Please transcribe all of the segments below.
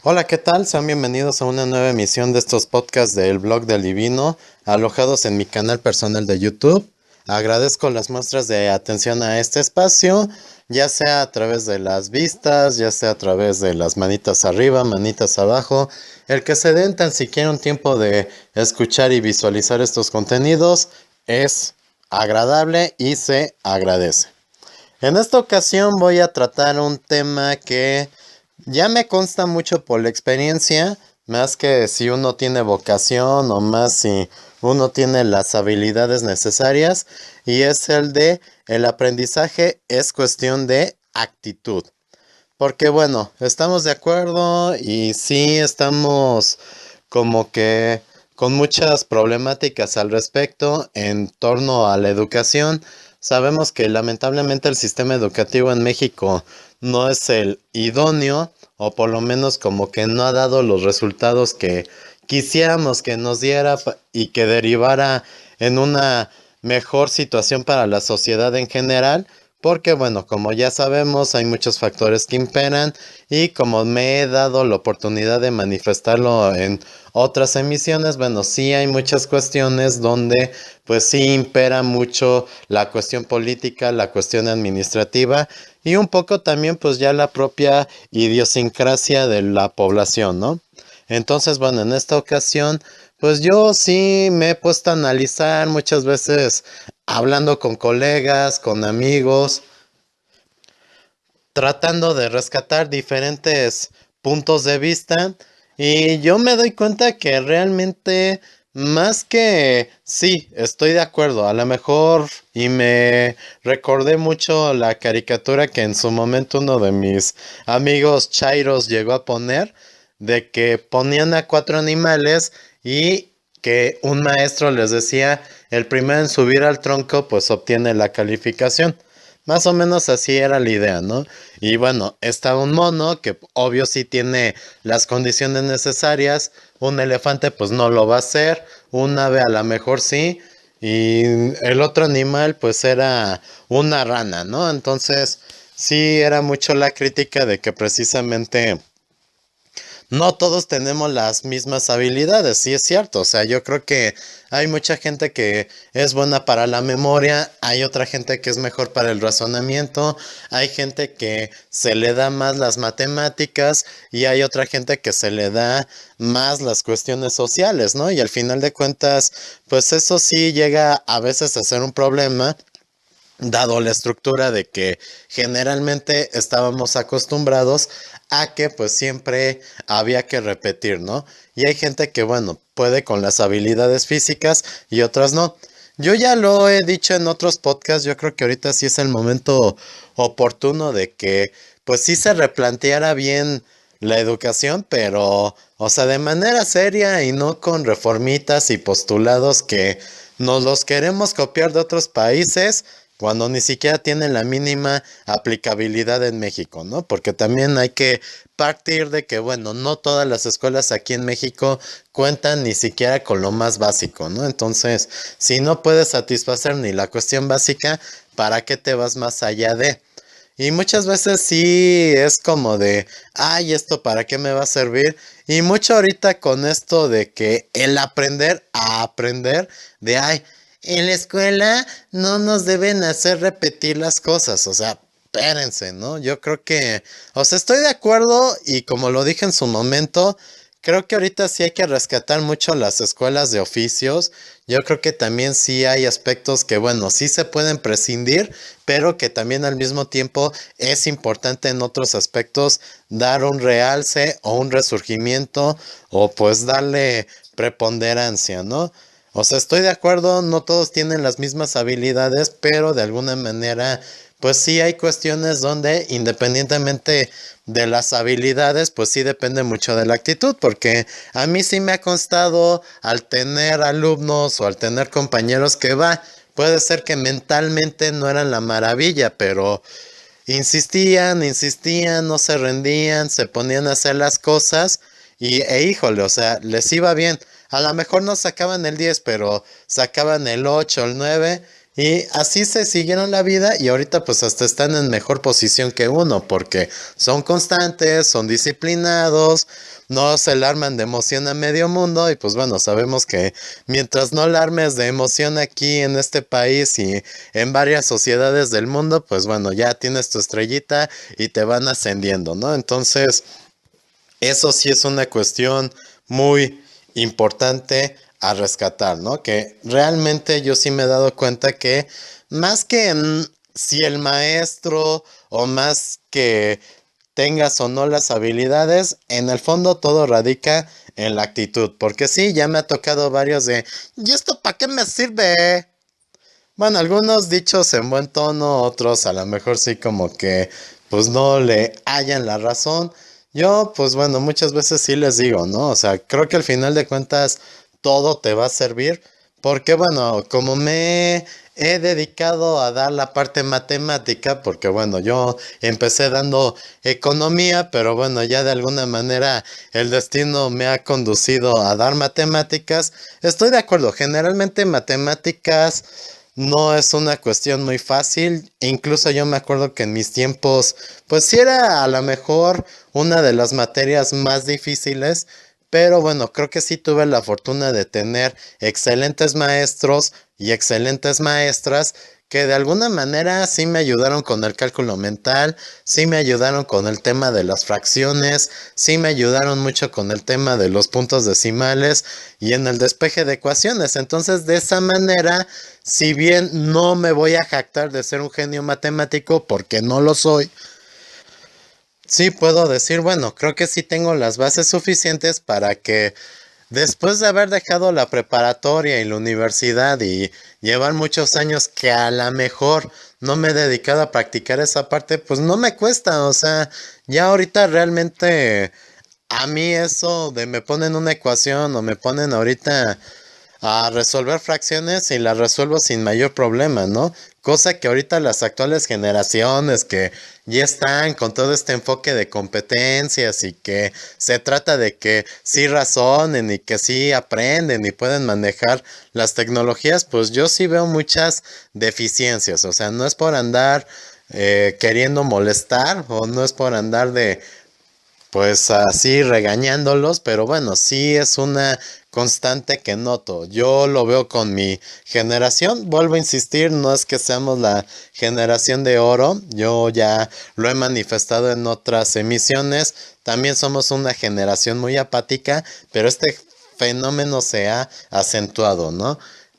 Hola, ¿qué tal? Sean bienvenidos a una nueva emisión de estos podcasts del blog del Divino, alojados en mi canal personal de YouTube. Agradezco las muestras de atención a este espacio, ya sea a través de las vistas, ya sea a través de las manitas arriba, manitas abajo. El que se den tan siquiera un tiempo de escuchar y visualizar estos contenidos es agradable y se agradece. En esta ocasión voy a tratar un tema que ya me consta mucho por la experiencia, más que si uno tiene vocación o más si uno tiene las habilidades necesarias, y es el de el aprendizaje es cuestión de actitud. Porque bueno, estamos de acuerdo y sí estamos como que con muchas problemáticas al respecto en torno a la educación. Sabemos que lamentablemente el sistema educativo en México no es el idóneo, o por lo menos como que no ha dado los resultados que quisiéramos que nos diera y que derivara en una mejor situación para la sociedad en general. Porque bueno, como ya sabemos, hay muchos factores que imperan y como me he dado la oportunidad de manifestarlo en otras emisiones, bueno, sí hay muchas cuestiones donde pues sí impera mucho la cuestión política, la cuestión administrativa y un poco también pues ya la propia idiosincrasia de la población, ¿no? Entonces, bueno, en esta ocasión, pues yo sí me he puesto a analizar muchas veces hablando con colegas, con amigos, tratando de rescatar diferentes puntos de vista y yo me doy cuenta que realmente más que sí, estoy de acuerdo, a lo mejor y me recordé mucho la caricatura que en su momento uno de mis amigos chairos llegó a poner de que ponían a cuatro animales y que un maestro les decía el primero en subir al tronco pues obtiene la calificación. Más o menos así era la idea, ¿no? Y bueno, está un mono que obvio sí tiene las condiciones necesarias, un elefante pues no lo va a hacer, un ave a lo mejor sí, y el otro animal pues era una rana, ¿no? Entonces sí era mucho la crítica de que precisamente no todos tenemos las mismas habilidades, sí es cierto, o sea, yo creo que hay mucha gente que es buena para la memoria, hay otra gente que es mejor para el razonamiento, hay gente que se le da más las matemáticas y hay otra gente que se le da más las cuestiones sociales, ¿no? Y al final de cuentas, pues eso sí llega a veces a ser un problema dado la estructura de que generalmente estábamos acostumbrados a que pues siempre había que repetir, ¿no? Y hay gente que bueno, puede con las habilidades físicas y otras no. Yo ya lo he dicho en otros podcasts, yo creo que ahorita sí es el momento oportuno de que pues sí se replanteara bien la educación, pero o sea, de manera seria y no con reformitas y postulados que nos los queremos copiar de otros países cuando ni siquiera tienen la mínima aplicabilidad en México, ¿no? Porque también hay que partir de que, bueno, no todas las escuelas aquí en México cuentan ni siquiera con lo más básico, ¿no? Entonces, si no puedes satisfacer ni la cuestión básica, ¿para qué te vas más allá de? Y muchas veces sí es como de, ay, ¿esto para qué me va a servir? Y mucho ahorita con esto de que el aprender a aprender, de, ay, en la escuela no nos deben hacer repetir las cosas, o sea, espérense, ¿no? Yo creo que, o sea, estoy de acuerdo y como lo dije en su momento, creo que ahorita sí hay que rescatar mucho las escuelas de oficios. Yo creo que también sí hay aspectos que, bueno, sí se pueden prescindir, pero que también al mismo tiempo es importante en otros aspectos dar un realce o un resurgimiento o pues darle preponderancia, ¿no? O sea, estoy de acuerdo, no todos tienen las mismas habilidades, pero de alguna manera, pues sí hay cuestiones donde independientemente de las habilidades, pues sí depende mucho de la actitud, porque a mí sí me ha constado al tener alumnos o al tener compañeros que va, puede ser que mentalmente no eran la maravilla, pero insistían, insistían, no se rendían, se ponían a hacer las cosas híjole, o sea, les iba bien. A lo mejor no sacaban el 10 pero sacaban el 8 el 9 Y así se siguieron la vida y ahorita pues hasta están en mejor posición que uno porque son constantes, son disciplinados, no se alarman de emoción a medio mundo y pues bueno, sabemos que mientras no alarmes de emoción aquí en este país y en varias sociedades del mundo, pues bueno, ya tienes tu estrellita y te van ascendiendo, ¿no? Entonces, eso sí es una cuestión muy importante a rescatar, ¿no? Que realmente yo sí me he dado cuenta que más que si el maestro o más que tengas o no las habilidades, en el fondo todo radica en la actitud. Porque sí, ya me ha tocado varios de, ¿y esto para qué me sirve? Bueno, algunos dichos en buen tono, otros a lo mejor sí como que pues no le hallan la razón. Yo pues bueno, muchas veces sí les digo, ¿no? O sea, creo que al final de cuentas todo te va a servir porque bueno, como me he dedicado a dar la parte matemática, porque bueno, yo empecé dando economía, pero bueno, ya de alguna manera el destino me ha conducido a dar matemáticas. Estoy de acuerdo, generalmente matemáticas no es una cuestión muy fácil. Incluso yo me acuerdo que en mis tiempos, pues sí era a lo mejor una de las materias más difíciles. Pero bueno, creo que sí tuve la fortuna de tener excelentes maestros y excelentes maestras que de alguna manera sí me ayudaron con el cálculo mental, sí me ayudaron con el tema de las fracciones, sí me ayudaron mucho con el tema de los puntos decimales y en el despeje de ecuaciones. Entonces, de esa manera, si bien no me voy a jactar de ser un genio matemático porque no lo soy, sí puedo decir, bueno, creo que sí tengo las bases suficientes para que después de haber dejado la preparatoria y la universidad y llevar muchos años que a lo mejor no me he dedicado a practicar esa parte, pues no me cuesta, o sea, ya ahorita realmente a mí eso de me ponen una ecuación o me ponen ahorita a resolver fracciones y las resuelvo sin mayor problema, ¿no? Cosa que ahorita las actuales generaciones que ya están con todo este enfoque de competencias y que se trata de que sí razonen y que sí aprenden y pueden manejar las tecnologías, pues yo sí veo muchas deficiencias, o sea, no es por andar queriendo molestar o no es por andar de pues así regañándolos, pero bueno, sí es una constante que noto. Yo lo veo con mi generación, vuelvo a insistir, no es que seamos la generación de oro, yo ya lo he manifestado en otras emisiones, también somos una generación muy apática, pero este fenómeno se ha acentuado, ¿no?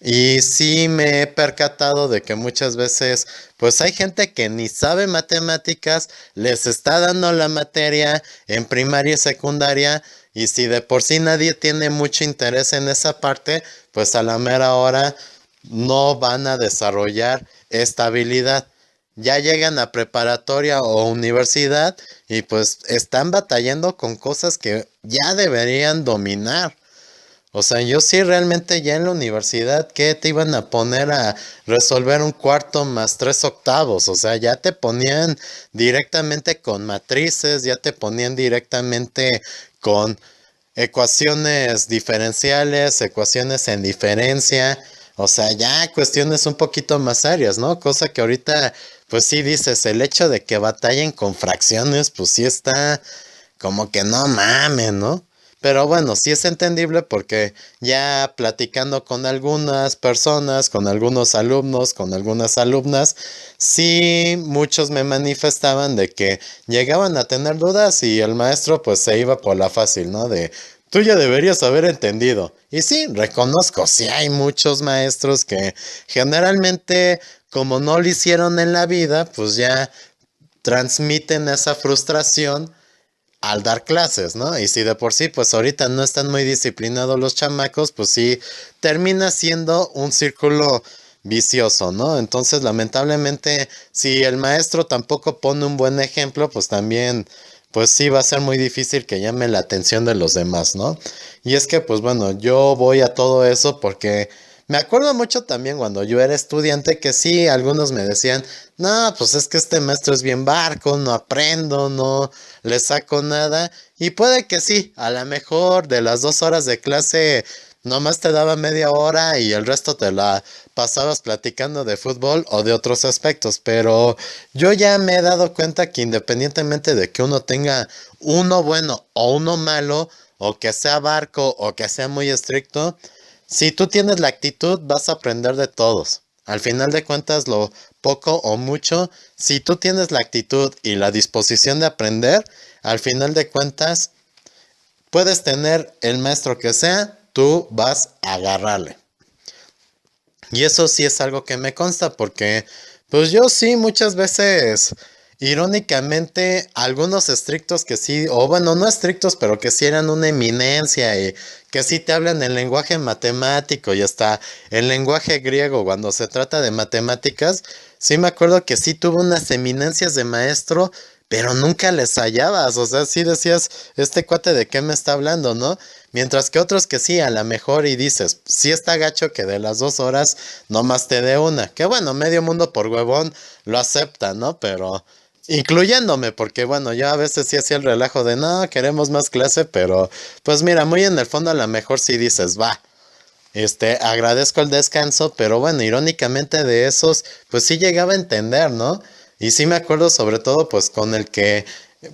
Y sí me he percatado de que muchas veces, pues hay gente que ni sabe matemáticas, les está dando la materia en primaria y secundaria, y si de por sí nadie tiene mucho interés en esa parte, pues a la mera hora no van a desarrollar esta habilidad. Ya llegan a preparatoria o universidad y pues están batallando con cosas que ya deberían dominar. O sea, yo sí realmente ya en la universidad, ¿qué te iban a poner a resolver un cuarto más tres octavos? O sea, ya te ponían directamente con matrices, ya te ponían directamente con ecuaciones diferenciales, ecuaciones en diferencia. O sea, ya cuestiones un poquito más serias, ¿no? Cosa que ahorita, pues sí dices, el hecho de que batallen con fracciones, pues sí está como que no mames, ¿no? Pero bueno, sí es entendible porque ya platicando con algunas personas, con algunos alumnos, con algunas alumnas, sí muchos me manifestaban de que llegaban a tener dudas y el maestro pues se iba por la fácil, ¿no? De tú ya deberías haber entendido. Y sí, reconozco, sí hay muchos maestros que generalmente como no lo hicieron en la vida, pues ya transmiten esa frustración al dar clases, ¿no? Y si de por sí, pues ahorita no están muy disciplinados los chamacos, pues sí, termina siendo un círculo vicioso, ¿no? Entonces, lamentablemente, si el maestro tampoco pone un buen ejemplo, pues también, pues sí va a ser muy difícil que llame la atención de los demás, ¿no? Y es que, pues bueno, yo voy a todo eso porque me acuerdo mucho también cuando yo era estudiante que sí, algunos me decían, no, pues es que este maestro es bien barco, no aprendo, no le saco nada. Y puede que sí, a lo mejor de las 2 horas de clase nomás te daba media hora y el resto te la pasabas platicando de fútbol o de otros aspectos, pero yo ya me he dado cuenta que independientemente de que uno tenga uno bueno o uno malo, o que sea barco o que sea muy estricto, si tú tienes la actitud vas a aprender de todos. Al final de cuentas, lo poco o mucho, si tú tienes la actitud y la disposición de aprender, al final de cuentas, puedes tener el maestro que sea, tú vas a agarrarle. Y eso sí es algo que me consta porque, pues yo sí muchas veces, irónicamente, algunos estrictos que sí, o bueno, no estrictos, pero que sí eran una eminencia y que sí te hablan el lenguaje matemático y hasta el lenguaje griego cuando se trata de matemáticas, sí me acuerdo que sí tuvo unas eminencias de maestro, pero nunca les hallabas, o sea, sí decías, este cuate de qué me está hablando, ¿no? Mientras que otros que sí, a la mejor y dices, sí está gacho que de las 2 horas nomás te dé una. Que bueno, medio mundo por huevón lo acepta, ¿no? Pero incluyéndome, porque bueno, yo a veces sí hacía el relajo de no, queremos más clase, pero pues mira, muy en el fondo a lo mejor sí dices, va. Agradezco el descanso, pero bueno, irónicamente de esos, pues sí llegaba a entender, ¿no? Y sí me acuerdo sobre todo, pues con el que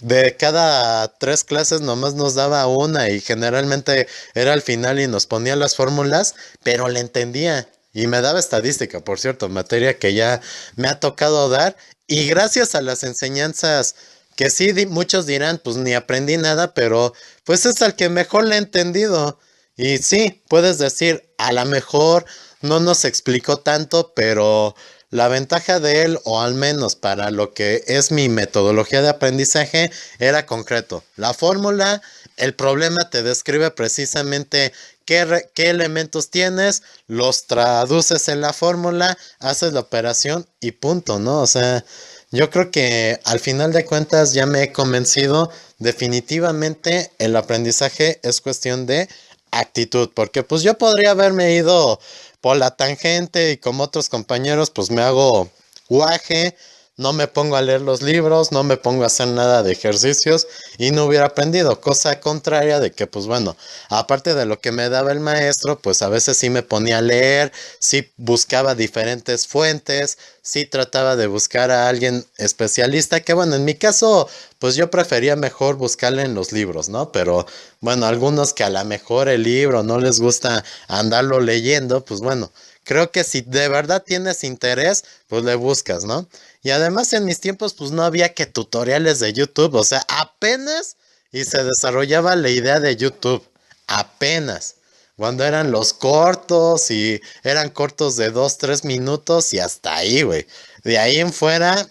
de cada 3 clases nomás nos daba una y generalmente era al final y nos ponía las fórmulas, pero le entendía. Y me daba estadística, por cierto, materia que ya me ha tocado dar. Y gracias a las enseñanzas que sí, muchos dirán, pues ni aprendí nada, pero pues es al que mejor le he entendido. Y sí, puedes decir, a lo mejor no nos explicó tanto, pero la ventaja de él, o al menos para lo que es mi metodología de aprendizaje, era concreto. La fórmula, el problema te describe precisamente qué elementos tienes, los traduces en la fórmula, haces la operación y punto, ¿no? O sea, yo creo que al final de cuentas ya me he convencido, definitivamente el aprendizaje es cuestión de actitud, porque pues yo podría haberme ido por la tangente y como otros compañeros pues me hago guaje, no me pongo a leer los libros, no me pongo a hacer nada de ejercicios y no hubiera aprendido, cosa contraria de que pues bueno, aparte de lo que me daba el maestro, pues a veces sí me ponía a leer, sí buscaba diferentes fuentes, sí trataba de buscar a alguien especialista, que bueno, en mi caso pues yo prefería mejor buscarle en los libros, ¿no? Pero bueno, algunos que a lo mejor el libro no les gusta andarlo leyendo, pues bueno, creo que si de verdad tienes interés, pues le buscas, ¿no? Y además en mis tiempos pues no había que tutoriales de YouTube, o sea, apenas y se desarrollaba la idea de YouTube, apenas. Cuando eran los cortos y eran cortos de 2, 3 minutos y hasta ahí, güey. De ahí en fuera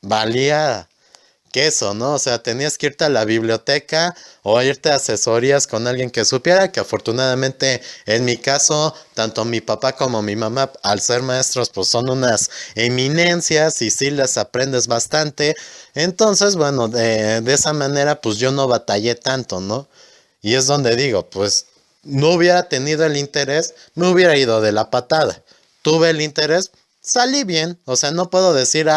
valía queso, ¿no? O sea, tenías que irte a la biblioteca o irte a asesorías con alguien que supiera, que afortunadamente en mi caso, tanto mi papá como mi mamá, al ser maestros, pues son unas eminencias y sí les aprendes bastante. Entonces, bueno, de esa manera, pues yo no batallé tanto, ¿no? Y es donde digo, pues no hubiera tenido el interés, me hubiera ido de la patada. Tuve el interés, salí bien. O sea, no puedo decir,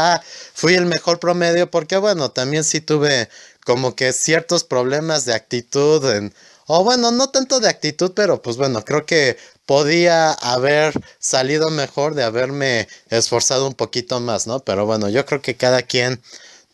fui el mejor promedio, porque bueno, también sí tuve como que ciertos problemas de actitud, o bueno, no tanto de actitud, pero pues bueno, creo que podía haber salido mejor de haberme esforzado un poquito más, ¿no? Pero bueno, yo creo que cada quien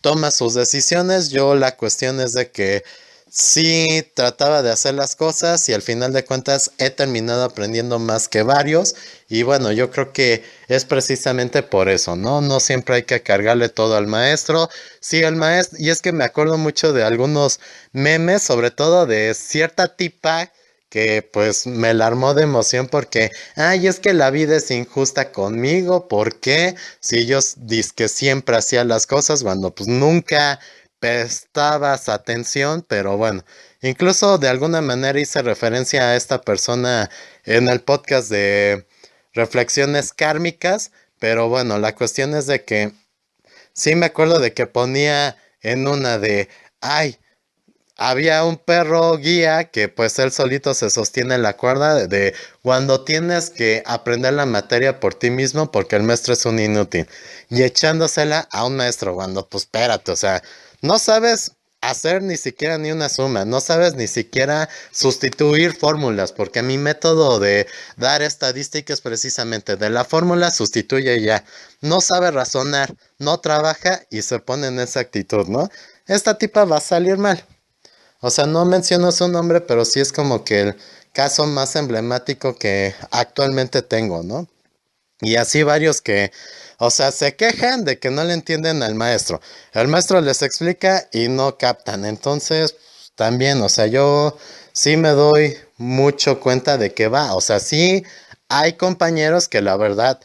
toma sus decisiones. Yo la cuestión es de que sí trataba de hacer las cosas y al final de cuentas he terminado aprendiendo más que varios y bueno, yo creo que es precisamente por eso, ¿no? No siempre hay que cargarle todo al maestro. Sí, el maestro, y es que me acuerdo mucho de algunos memes, sobre todo de cierta tipa que pues me la armó de emoción porque, ay, es que la vida es injusta conmigo, ¿por qué? Si yo que siempre hacía las cosas cuando pues nunca prestabas atención, pero bueno, incluso de alguna manera hice referencia a esta persona en el podcast de Reflexiones Kármicas, pero bueno, la cuestión es de que sí me acuerdo de que ponía en una de, ay, había un perro guía que pues él solito se sostiene en la cuerda de cuando tienes que aprender la materia por ti mismo porque el maestro es un inútil y echándosela a un maestro cuando pues espérate, o sea, no sabes hacer ni siquiera ni una suma, no sabes ni siquiera sustituir fórmulas, porque mi método de dar estadística es precisamente de la fórmula sustituye y ya. No sabe razonar, no trabaja y se pone en esa actitud, ¿no? Esta tipa va a salir mal. O sea, no menciono su nombre, pero sí es como que el caso más emblemático que actualmente tengo, ¿no? Y así varios que, o sea, se quejan de que no le entienden al maestro. El maestro les explica y no captan. Entonces, también, o sea, yo sí me doy mucho cuenta de que va. O sea, sí hay compañeros que la verdad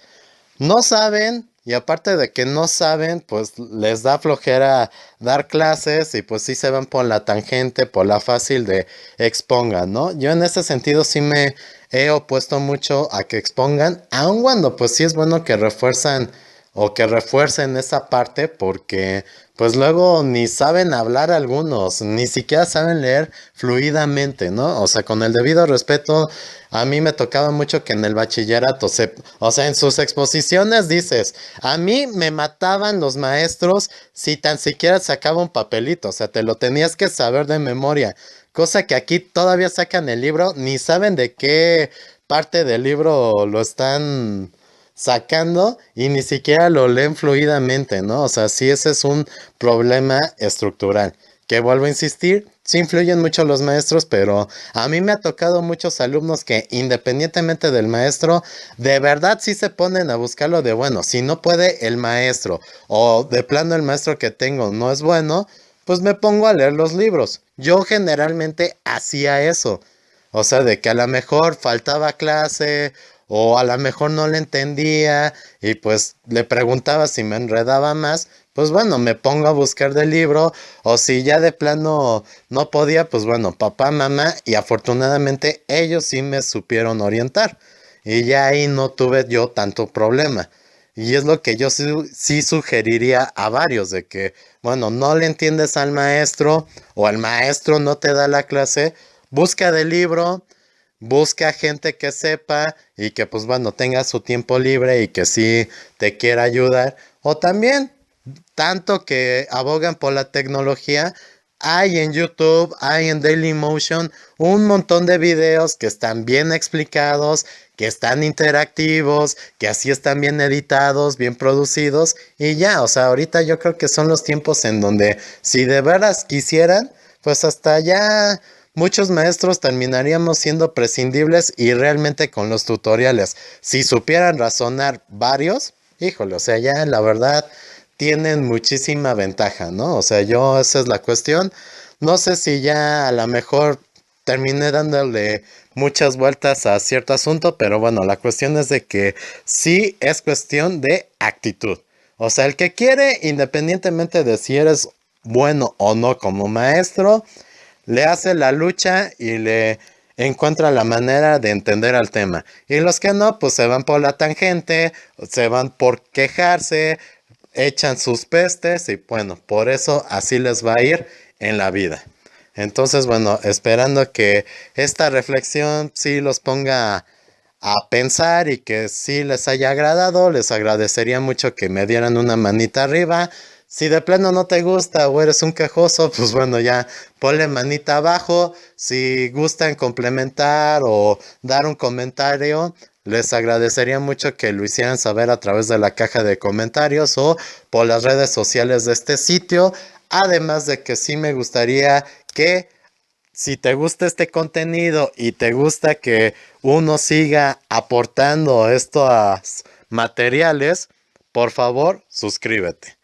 no saben, y aparte de que no saben, pues les da flojera dar clases y pues sí se van por la tangente, por la fácil de expongan, ¿no? Yo en ese sentido sí me he opuesto mucho a que expongan, aun cuando pues sí es bueno que refuerzan o que refuercen esa parte porque pues luego ni saben hablar algunos, ni siquiera saben leer fluidamente, ¿no? O sea, con el debido respeto, a mí me tocaba mucho que en el bachillerato, o sea, en sus exposiciones dices, a mí me mataban los maestros si tan siquiera sacaba un papelito, o sea, te lo tenías que saber de memoria, cosa que aquí todavía sacan el libro, ni saben de qué parte del libro lo están sacando y ni siquiera lo leen fluidamente, ¿no? O sea, sí ese es un problema estructural. Que vuelvo a insistir, sí influyen mucho los maestros, pero a mí me ha tocado muchos alumnos que independientemente del maestro, de verdad sí se ponen a buscarlo de bueno. Si no puede el maestro o de plano el maestro que tengo no es bueno, pues me pongo a leer los libros. Yo generalmente hacía eso. O sea, de que a lo mejor faltaba clase o a lo mejor no le entendía y pues le preguntaba si me enredaba más, pues bueno, me pongo a buscar del libro o si ya de plano no podía, pues bueno, papá, mamá y afortunadamente ellos sí me supieron orientar y ya ahí no tuve yo tanto problema. Y es lo que yo sí sugeriría a varios, de que, bueno, no le entiendes al maestro o el maestro no te da la clase, busca del libro, busca gente que sepa y que pues bueno tenga su tiempo libre y que sí te quiera ayudar. O también, tanto que abogan por la tecnología, hay en YouTube, hay en Dailymotion un montón de videos que están bien explicados, que están interactivos, que así están bien editados, bien producidos y ya, o sea, ahorita yo creo que son los tiempos en donde si de veras quisieran, pues hasta ya muchos maestros terminaríamos siendo prescindibles y realmente con los tutoriales, si supieran razonar varios, híjole, o sea, ya la verdad tienen muchísima ventaja, ¿no? O sea, yo esa es la cuestión. No sé si ya a lo mejor terminé dándole muchas vueltas a cierto asunto, pero bueno, la cuestión es de que sí es cuestión de actitud. O sea, el que quiere, independientemente de si eres bueno o no como maestro, le hace la lucha y le encuentra la manera de entender al tema. Y los que no, pues se van por la tangente, se van por quejarse, echan sus pestes y bueno, por eso así les va a ir en la vida. Entonces, bueno, esperando que esta reflexión sí los ponga a pensar y que sí les haya agradado, les agradecería mucho que me dieran una manita arriba. Si de plano no te gusta o eres un quejoso, pues bueno, ya ponle manita abajo. Si gustan complementar o dar un comentario, les agradecería mucho que lo hicieran saber a través de la caja de comentarios o por las redes sociales de este sitio. Además de que sí me gustaría que si te gusta este contenido y te gusta que uno siga aportando estos materiales, por favor, suscríbete.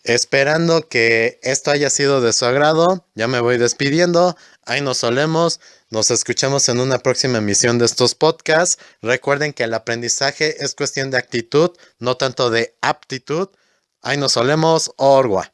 Esperando que esto haya sido de su agrado, ya me voy despidiendo. Ahí nos solemos. Nos escuchamos en una próxima emisión de estos podcasts. Recuerden que el aprendizaje es cuestión de actitud, no tanto de aptitud. Ahí nos solemos. Orgua.